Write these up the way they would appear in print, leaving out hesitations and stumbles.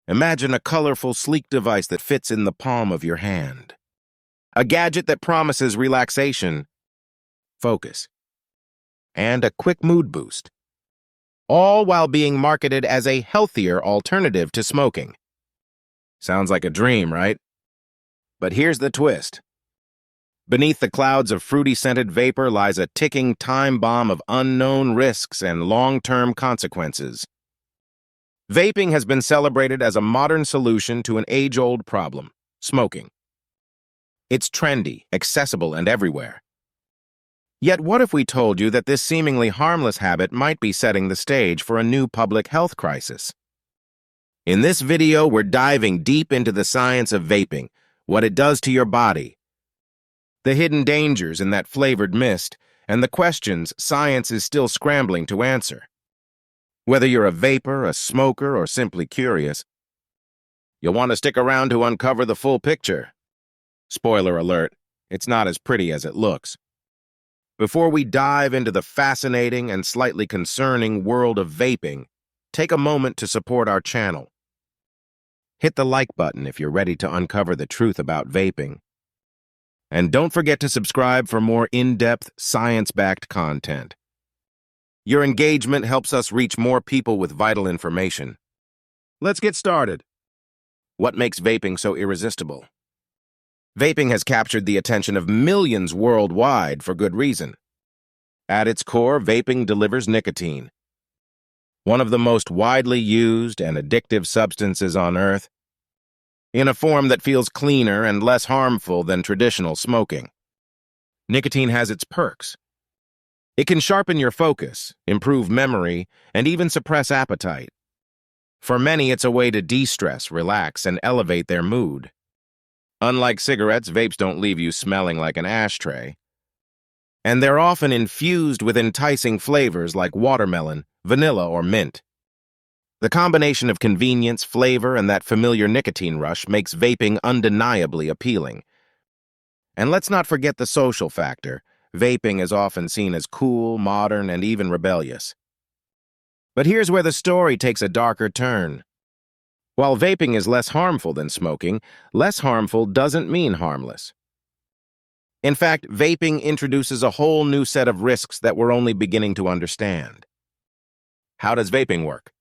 Imagine a colorful, sleek device that fits in the palm of your hand. A gadget that promises relaxation, focus, and a quick mood boost, all while being marketed as a healthier alternative to smoking. Sounds like a dream, right? But here's the twist. Beneath the clouds of fruity-scented vapor lies a ticking time bomb of unknown risks and long-term consequences. Vaping has been celebrated as a modern solution to an age-old problem, smoking. It's trendy, accessible, and everywhere. Yet what if we told you that this seemingly harmless habit might be setting the stage for a new public health crisis? In this video, we're diving deep into the science of vaping, what it does to your body, the hidden dangers in that flavored mist, and the questions science is still scrambling to answer. Whether you're a vapor, a smoker, or simply curious, you'll want to stick around to uncover the full picture. Spoiler alert, it's not as pretty as it looks. Before we dive into the fascinating and slightly concerning world of vaping, take a moment to support our channel. Hit the like button if you're ready to uncover the truth about vaping. And don't forget to subscribe for more in-depth, science-backed content. Your engagement helps us reach more people with vital information. Let's get started. What makes vaping so irresistible? Vaping has captured the attention of millions worldwide for good reason. At its core, vaping delivers nicotine, one of the most widely used and addictive substances on Earth, in a form that feels cleaner and less harmful than traditional smoking. Nicotine has its perks. It can sharpen your focus, improve memory, and even suppress appetite. For many, it's a way to de-stress, relax, and elevate their mood. Unlike cigarettes, vapes don't leave you smelling like an ashtray. And they're often infused with enticing flavors like watermelon, vanilla, or mint. The combination of convenience, flavor, and that familiar nicotine rush makes vaping undeniably appealing. And let's not forget the social factor. Vaping is often seen as cool, modern, and even rebellious. But here's where the story takes a darker turn. While vaping is less harmful than smoking, less harmful doesn't mean harmless. In fact, vaping introduces a whole new set of risks that we're only beginning to understand. How does vaping work?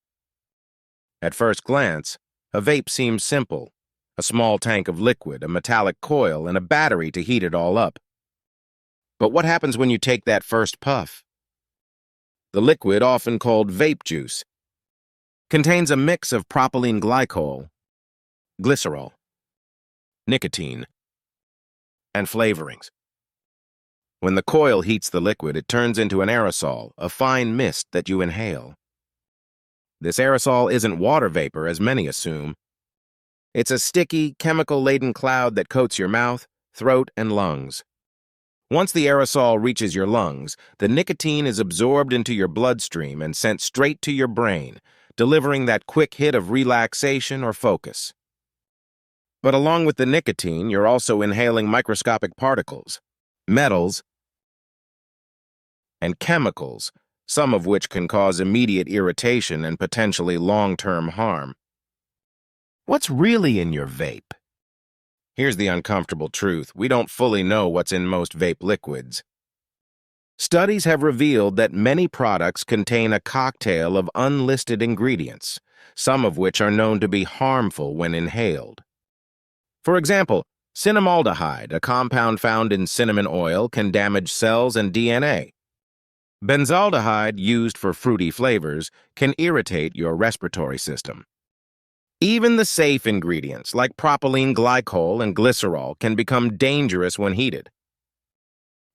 At first glance, a vape seems simple. A small tank of liquid, a metallic coil, and a battery to heat it all up. But what happens when you take that first puff? The liquid, often called vape juice, contains a mix of propylene glycol, glycerol, nicotine, and flavorings. When the coil heats the liquid, it turns into an aerosol, a fine mist that you inhale. This aerosol isn't water vapor, as many assume. It's a sticky, chemical-laden cloud that coats your mouth, throat, and lungs. Once the aerosol reaches your lungs, the nicotine is absorbed into your bloodstream and sent straight to your brain, delivering that quick hit of relaxation or focus. But along with the nicotine, you're also inhaling microscopic particles, metals, and chemicals, some of which can cause immediate irritation and potentially long-term harm. What's really in your vape? Here's the uncomfortable truth. We don't fully know what's in most vape liquids. Studies have revealed that many products contain a cocktail of unlisted ingredients, some of which are known to be harmful when inhaled. For example, cinnamaldehyde, a compound found in cinnamon oil, can damage cells and DNA. Benzaldehyde, used for fruity flavors, can irritate your respiratory system. Even the safe ingredients, like propylene glycol and glycerol, can become dangerous when heated.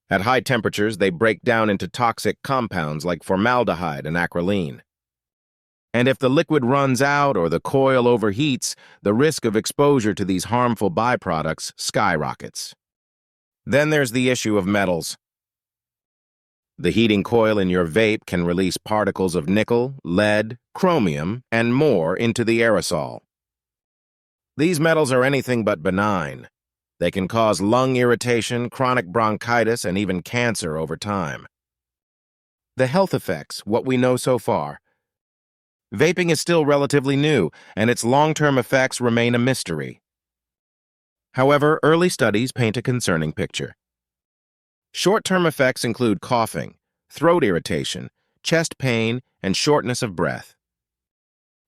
At high temperatures, they break down into toxic compounds like formaldehyde and acrolein. And if the liquid runs out or the coil overheats, the risk of exposure to these harmful byproducts skyrockets. Then there's the issue of metals. The heating coil in your vape can release particles of nickel, lead, chromium, and more into the aerosol. These metals are anything but benign. They can cause lung irritation, chronic bronchitis, and even cancer over time. The health effects, what we know so far. Vaping is still relatively new, and its long-term effects remain a mystery. However, early studies paint a concerning picture. Short-term effects include coughing, throat irritation, chest pain, and shortness of breath.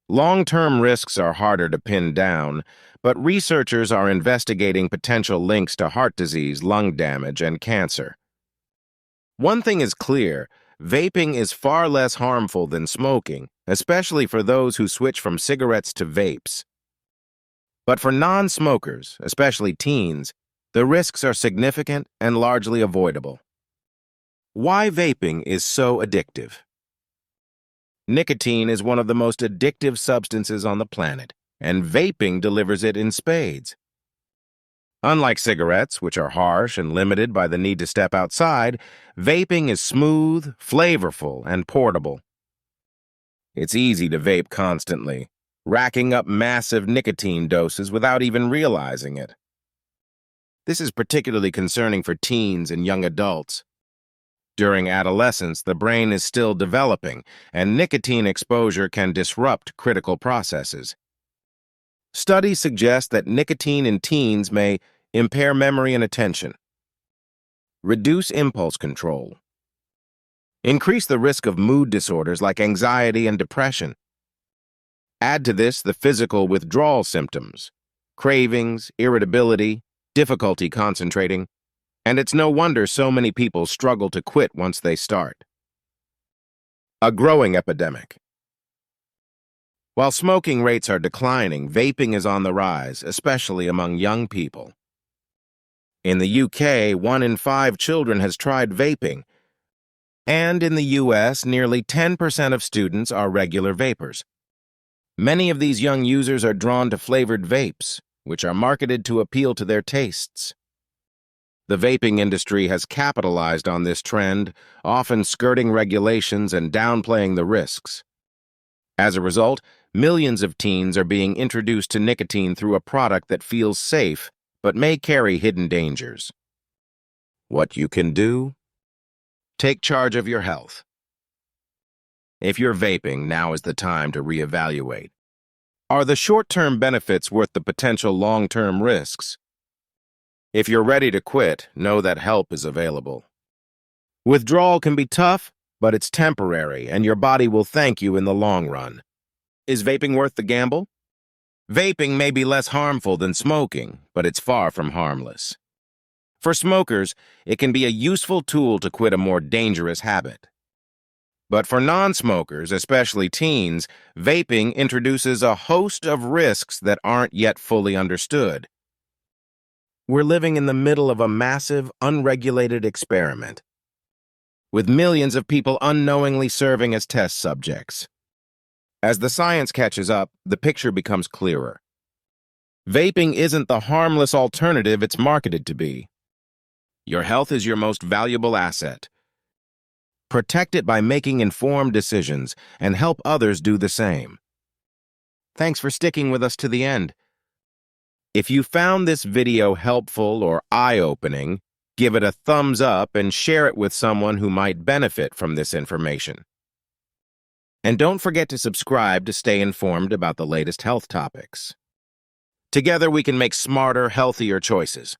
Long-term risks are harder to pin down, but researchers are investigating potential links to heart disease, lung damage, and cancer. One thing is clear: vaping is far less harmful than smoking, especially for those who switch from cigarettes to vapes. But for non-smokers, especially teens, the risks are significant and largely avoidable. Why vaping is so addictive? Nicotine is one of the most addictive substances on the planet, and vaping delivers it in spades. Unlike cigarettes, which are harsh and limited by the need to step outside, vaping is smooth, flavorful, and portable. It's easy to vape constantly, racking up massive nicotine doses without even realizing it. This is particularly concerning for teens and young adults. During adolescence, the brain is still developing, and nicotine exposure can disrupt critical processes. Studies suggest that nicotine in teens may impair memory and attention, reduce impulse control, increase the risk of mood disorders like anxiety and depression. Add to this the physical withdrawal symptoms, cravings, irritability, difficulty concentrating, and it's no wonder so many people struggle to quit once they start. A growing epidemic. While smoking rates are declining, vaping is on the rise, especially among young people. In the UK, 1 in 5 children has tried vaping, and in the US, nearly 10% of students are regular vapers. Many of these young users are drawn to flavored vapes, which are marketed to appeal to their tastes. The vaping industry has capitalized on this trend, often skirting regulations and downplaying the risks. As a result, millions of teens are being introduced to nicotine through a product that feels safe but may carry hidden dangers. What you can do? Take charge of your health. If you're vaping, now is the time to reevaluate. Are the short-term benefits worth the potential long-term risks? If you're ready to quit, know that help is available. Withdrawal can be tough, but it's temporary, and your body will thank you in the long run. Is vaping worth the gamble? Vaping may be less harmful than smoking, but it's far from harmless. For smokers, it can be a useful tool to quit a more dangerous habit. But for non-smokers, especially teens, vaping introduces a host of risks that aren't yet fully understood. We're living in the middle of a massive, unregulated experiment, with millions of people unknowingly serving as test subjects. As the science catches up, the picture becomes clearer. Vaping isn't the harmless alternative it's marketed to be. Your health is your most valuable asset. Protect it by making informed decisions and help others do the same. Thanks for sticking with us to the end. If you found this video helpful or eye-opening, give it a thumbs up and share it with someone who might benefit from this information. And don't forget to subscribe to stay informed about the latest health topics. Together we can make smarter, healthier choices.